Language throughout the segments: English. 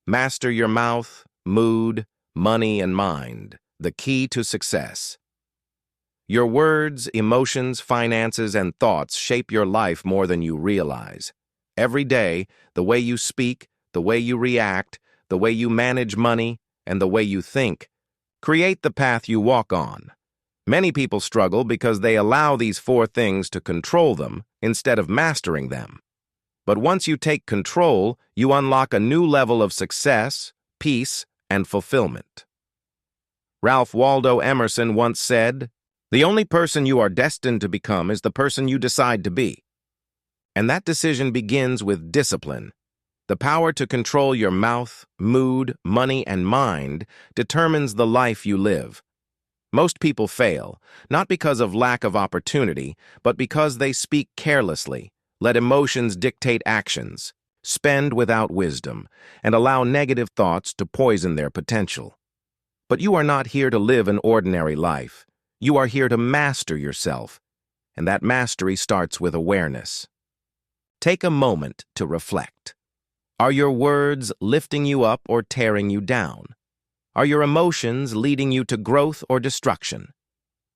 Master your mouth, mood, money, and mind, the key to success. Your words, emotions, finances, and thoughts shape your life more than you realize. Every day, the way you speak, the way you react, the way you manage money, and the way you think create the path you walk on. Many people struggle because they allow these four things to control them instead of mastering them. But once you take control, you unlock a new level of success, peace, and fulfillment. Ralph Waldo Emerson once said, "The only person you are destined to become is the person you decide to be." And that decision begins with discipline. The power to control your mouth, mood, money, and mind determines the life you live. Most people fail, not because of lack of opportunity, but because they speak carelessly, let emotions dictate actions, spend without wisdom, and allow negative thoughts to poison their potential. But you are not here to live an ordinary life. You are here to master yourself, and that mastery starts with awareness. Take a moment to reflect. Are your words lifting you up or tearing you down? Are your emotions leading you to growth or destruction?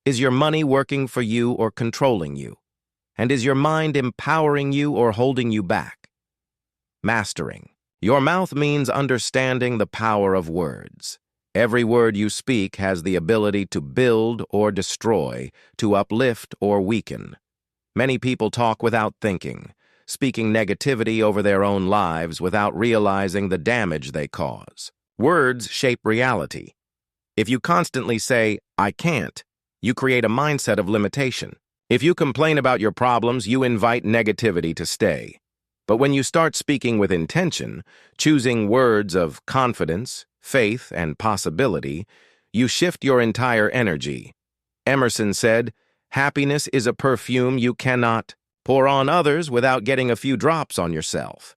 Is your money working for you or controlling you? And is your mind empowering you or holding you back? Mastering. Your mouth means understanding the power of words. Every word you speak has the ability to build or destroy, to uplift or weaken. Many people talk without thinking, speaking negativity over their own lives without realizing the damage they cause. Words shape reality. If you constantly say, "I can't," you create a mindset of limitation. If you complain about your problems, you invite negativity to stay. But when you start speaking with intention, choosing words of confidence, faith, and possibility, you shift your entire energy. Emerson said, "Happiness is a perfume you cannot pour on others without getting a few drops on yourself."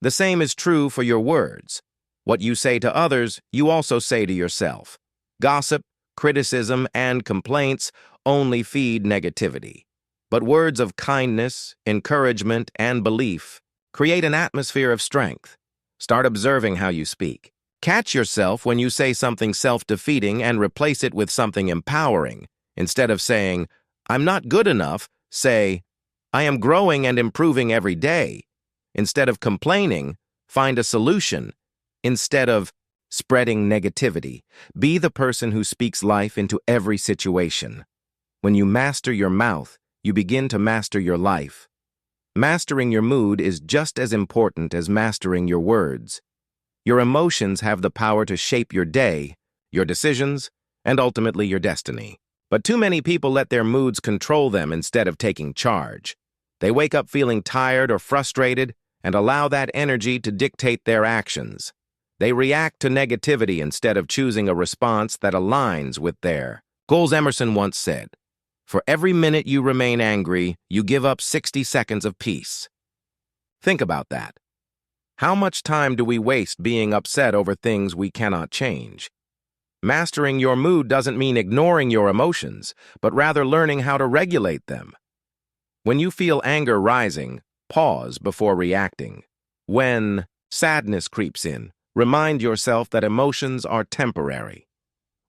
The same is true for your words. What you say to others, you also say to yourself. Gossip, criticism, and complaints only feed negativity. But words of kindness, encouragement, and belief create an atmosphere of strength. Start observing how you speak. Catch yourself when you say something self-defeating and replace it with something empowering. Instead of saying, "I'm not good enough," say, "I am growing and improving every day." Instead of complaining, find a solution. Instead of spreading negativity, be the person who speaks life into every situation. When you master your mouth, you begin to master your life. Mastering your mood is just as important as mastering your words. Your emotions have the power to shape your day, your decisions, and ultimately your destiny. But too many people let their moods control them instead of taking charge. They wake up feeling tired or frustrated and allow that energy to dictate their actions. They react to negativity instead of choosing a response that aligns with their goals. Emerson once said, "For every minute you remain angry, you give up 60 seconds of peace." Think about that. How much time do we waste being upset over things we cannot change? Mastering your mood doesn't mean ignoring your emotions, but rather learning how to regulate them. When you feel anger rising, pause before reacting. When sadness creeps in, remind yourself that emotions are temporary.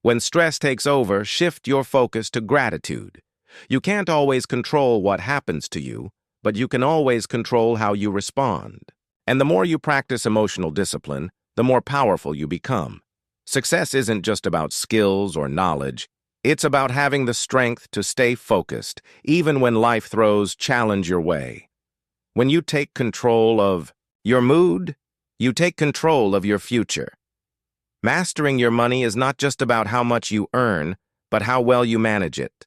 When stress takes over, shift your focus to gratitude. You can't always control what happens to you, but you can always control how you respond. And the more you practice emotional discipline, the more powerful you become. Success isn't just about skills or knowledge. It's about having the strength to stay focused, even when life throws challenge your way. When you take control of your mood, you take control of your future. Mastering your money is not just about how much you earn, but how well you manage it.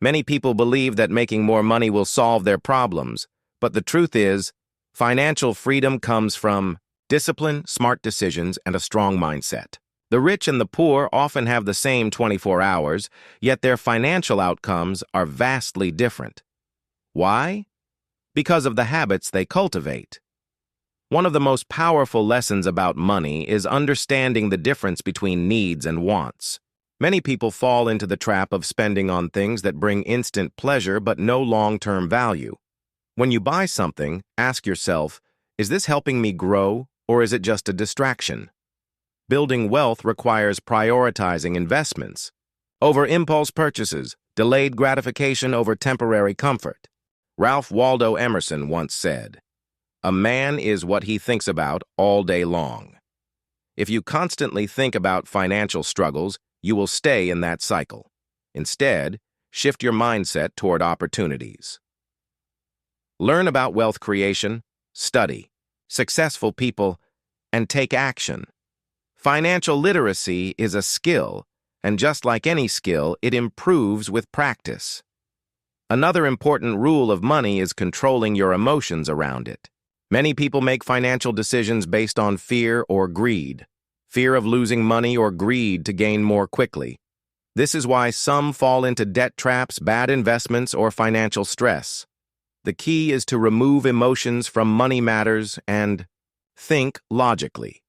Many people believe that making more money will solve their problems, but the truth is, financial freedom comes from discipline, smart decisions, and a strong mindset. The rich and the poor often have the same 24 hours, yet their financial outcomes are vastly different. Why? Because of the habits they cultivate. One of the most powerful lessons about money is understanding the difference between needs and wants. Many people fall into the trap of spending on things that bring instant pleasure but no long-term value. When you buy something, ask yourself, is this helping me grow or is it just a distraction? Building wealth requires prioritizing investments over impulse purchases, delayed gratification over temporary comfort. Ralph Waldo Emerson once said, "A man is what he thinks about all day long." If you constantly think about financial struggles, you will stay in that cycle. Instead, shift your mindset toward opportunities. Learn about wealth creation, study successful people, and take action. Financial literacy is a skill, and just like any skill, it improves with practice. Another important rule of money is controlling your emotions around it. Many people make financial decisions based on fear or greed. Fear of losing money or greed to gain more quickly. This is why some fall into debt traps, bad investments, or financial stress. The key is to remove emotions from money matters and think logically.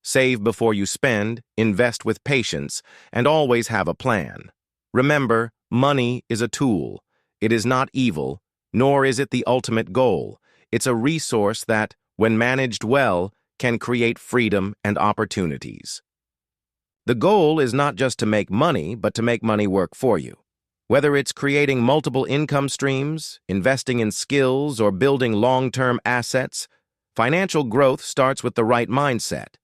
Save before you spend, invest with patience, and always have a plan. Remember, money is a tool. It is not evil, nor is it the ultimate goal. It's a resource that, when managed well, can create freedom and opportunities. The goal is not just to make money, but to make money work for you. Whether it's creating multiple income streams, investing in skills, or building long-term assets, financial growth starts with the right mindset.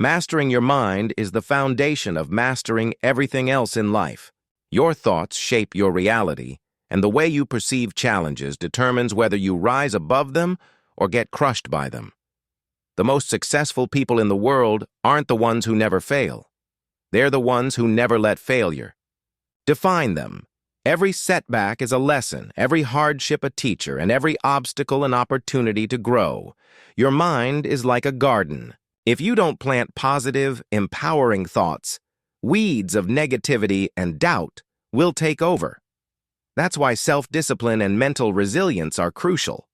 Mastering your mind is the foundation of mastering everything else in life. Your thoughts shape your reality, and the way you perceive challenges determines whether you rise above them or get crushed by them. The most successful people in the world aren't the ones who never fail. They're the ones who never let failure define them. Every setback is a lesson, every hardship a teacher, and every obstacle an opportunity to grow. Your mind is like a garden. If you don't plant positive, empowering thoughts, weeds of negativity and doubt will take over. That's why self-discipline and mental resilience are crucial.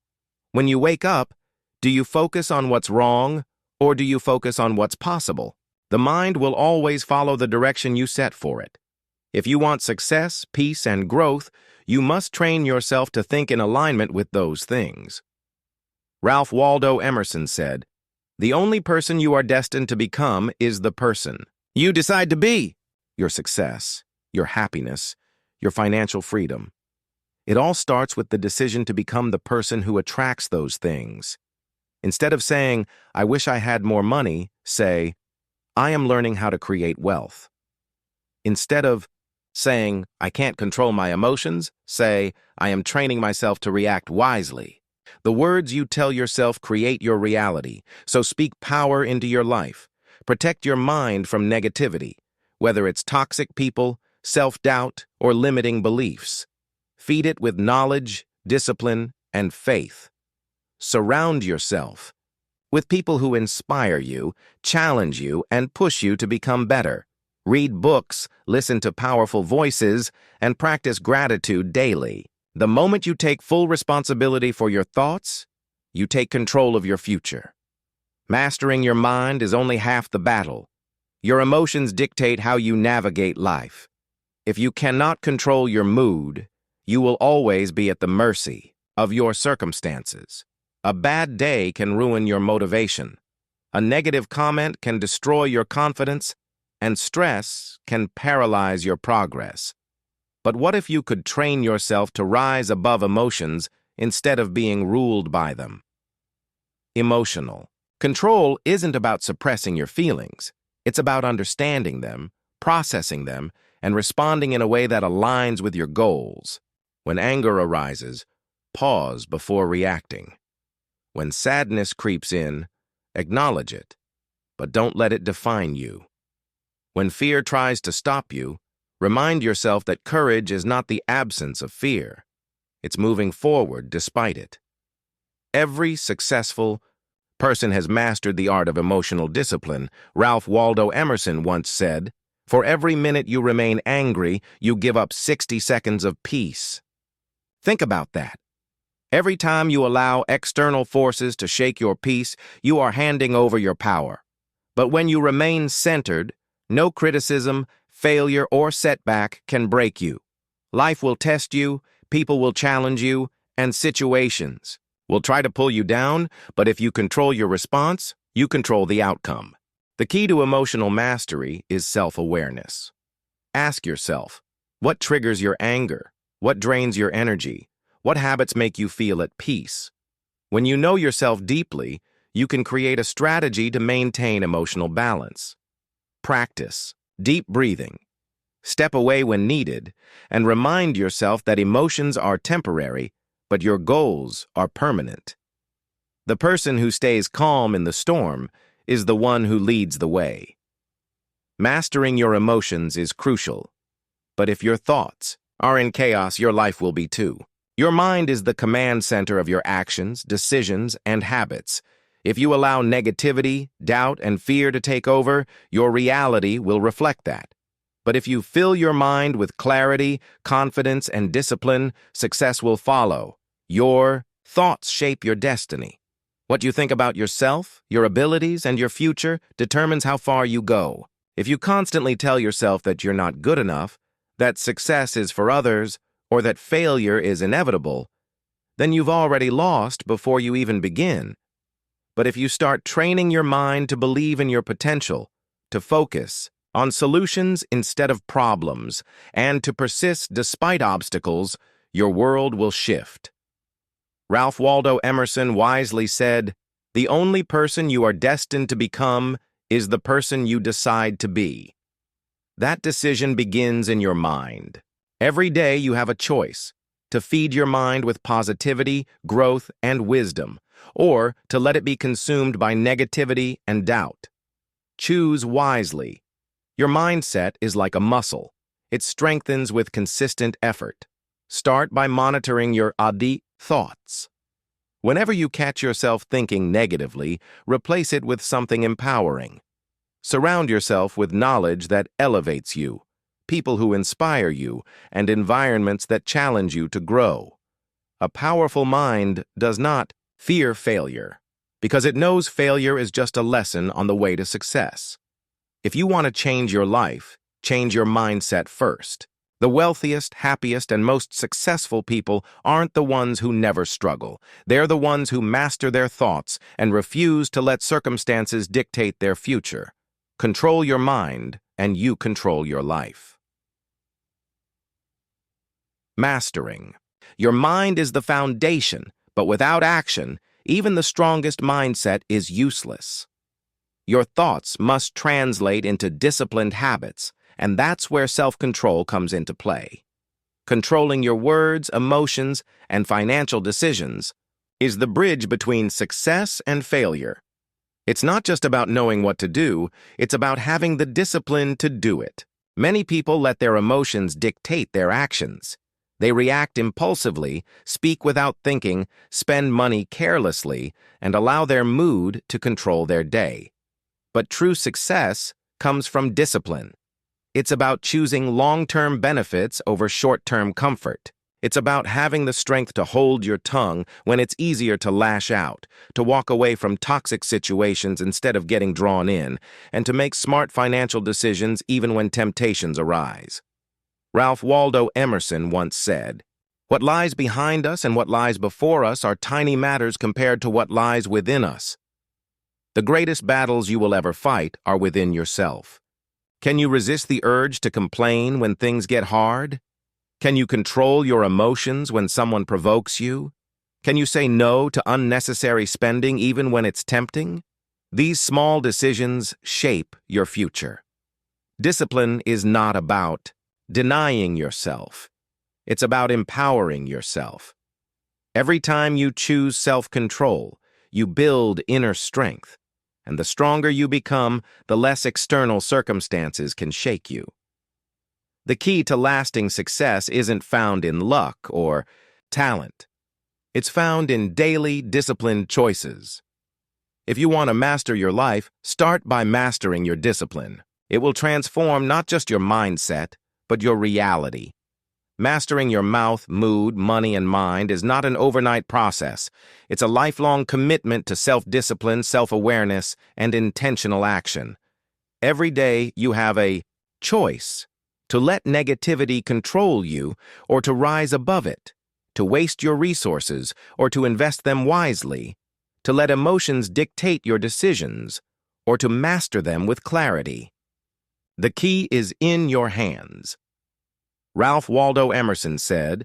When you wake up, do you focus on what's wrong, or do you focus on what's possible? The mind will always follow the direction you set for it. If you want success, peace, and growth, you must train yourself to think in alignment with those things. Ralph Waldo Emerson said, "The only person you are destined to become is the person you decide to be." Your success, your happiness, your financial freedom. It all starts with the decision to become the person who attracts those things. Instead of saying, "I wish I had more money," say, "I am learning how to create wealth." Instead of saying, "I can't control my emotions," say, "I am training myself to react wisely." The words you tell yourself create your reality, so speak power into your life. Protect your mind from negativity, whether it's toxic people, self-doubt, or limiting beliefs. Feed it with knowledge, discipline, and faith. Surround yourself with people who inspire you, challenge you, and push you to become better. Read books, listen to powerful voices, and practice gratitude daily. The moment you take full responsibility for your thoughts, you take control of your future. Mastering your mind is only half the battle. Your emotions dictate how you navigate life. If you cannot control your mood, you will always be at the mercy of your circumstances. A bad day can ruin your motivation. A negative comment can destroy your confidence, and stress can paralyze your progress. But what if you could train yourself to rise above emotions instead of being ruled by them? Emotional control isn't about suppressing your feelings. It's about understanding them, processing them, and responding in a way that aligns with your goals. When anger arises, pause before reacting. When sadness creeps in, acknowledge it, but don't let it define you. When fear tries to stop you, remind yourself that courage is not the absence of fear. It's moving forward despite it. Every successful person has mastered the art of emotional discipline. Ralph Waldo Emerson once said, "For every minute you remain angry, you give up 60 seconds of peace." Think about that. Every time you allow external forces to shake your peace, you are handing over your power. But when you remain centered, no criticism, failure, or setback can break you. Life will test you, people will challenge you, and situations will try to pull you down, but if you control your response, You control the outcome. The key to emotional mastery is self-awareness. Ask yourself, what triggers your anger? What drains your energy? What habits make you feel at peace? When you know yourself deeply, you can create a strategy to maintain emotional balance. Practice deep breathing. Step away when needed, and remind yourself that emotions are temporary, but your goals are permanent. The person who stays calm in the storm is the one who leads the way. Mastering your emotions is crucial, but if your thoughts are in chaos, your life will be too. Your mind is the command center of your actions, decisions, and habits. If you allow negativity, doubt, and fear to take over, your reality will reflect that. But if you fill your mind with clarity, confidence, and discipline, success will follow. Your thoughts shape your destiny. What you think about yourself, your abilities, and your future determines how far you go. If you constantly tell yourself that you're not good enough, that success is for others, or that failure is inevitable, then you've already lost before you even begin. But if you start training your mind to believe in your potential, to focus on solutions instead of problems, and to persist despite obstacles, your world will shift. Ralph Waldo Emerson wisely said, "The only person you are destined to become is the person you decide to be." That decision begins in your mind. Every day you have a choice to feed your mind with positivity, growth, and wisdom, or to let it be consumed by negativity and doubt. Choose wisely. Your mindset is like a muscle. It strengthens with consistent effort. Start by monitoring your thoughts. Whenever you catch yourself thinking negatively, replace it with something empowering. Surround yourself with knowledge that elevates you, people who inspire you, and environments that challenge you to grow. A powerful mind does not fear failure, because it knows failure is just a lesson on the way to success. If you want to change your life, change your mindset first. The wealthiest, happiest, and most successful people aren't the ones who never struggle. They're the ones who master their thoughts and refuse to let circumstances dictate their future. Control your mind, and you control your life. Mastering. Your mind is the foundation, but without action, even the strongest mindset is useless. Your thoughts must translate into disciplined habits, and that's where self-control comes into play. Controlling your words, emotions, and financial decisions is the bridge between success and failure. It's not just about knowing what to do, it's about having the discipline to do it. Many people let their emotions dictate their actions. They react impulsively, speak without thinking, spend money carelessly, and allow their mood to control their day. But true success comes from discipline. It's about choosing long-term benefits over short-term comfort. It's about having the strength to hold your tongue when it's easier to lash out, to walk away from toxic situations instead of getting drawn in, and to make smart financial decisions even when temptations arise. Ralph Waldo Emerson once said, "What lies behind us and what lies before us are tiny matters compared to what lies within us." The greatest battles you will ever fight are within yourself. Can you resist the urge to complain when things get hard? Can you control your emotions when someone provokes you? Can you say no to unnecessary spending even when it's tempting? These small decisions shape your future. Discipline is not about denying yourself. It's about empowering yourself. Every time you choose self-control, you build inner strength. And the stronger you become, the less external circumstances can shake you. The key to lasting success isn't found in luck or talent. It's found in daily, disciplined choices. If you want to master your life, start by mastering your discipline. It will transform not just your mindset, but your reality. Mastering your mouth, mood, money, and mind is not an overnight process. It's a lifelong commitment to self-discipline, self-awareness, and intentional action. Every day you have a choice to let negativity control you or to rise above it, to waste your resources or to invest them wisely, to let emotions dictate your decisions, or to master them with clarity. The key is in your hands. Ralph Waldo Emerson said,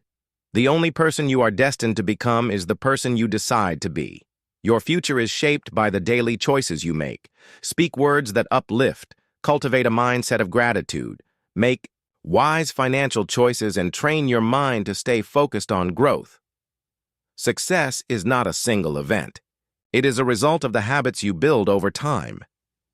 "The only person you are destined to become is the person you decide to be. Your future is shaped by the daily choices you make. Speak words that uplift, cultivate a mindset of gratitude, make wise financial choices, and train your mind to stay focused on growth." Success is not a single event. It is a result of the habits you build over time.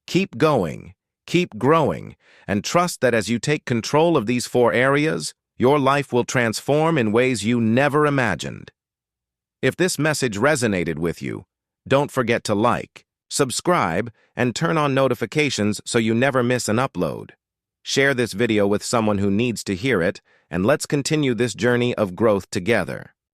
Keep going, keep growing, and trust that as you take control of these 4 areas, your life will transform in ways you never imagined. If this message resonated with you, don't forget to like, subscribe, and turn on notifications so you never miss an upload. Share this video with someone who needs to hear it, and let's continue this journey of growth together.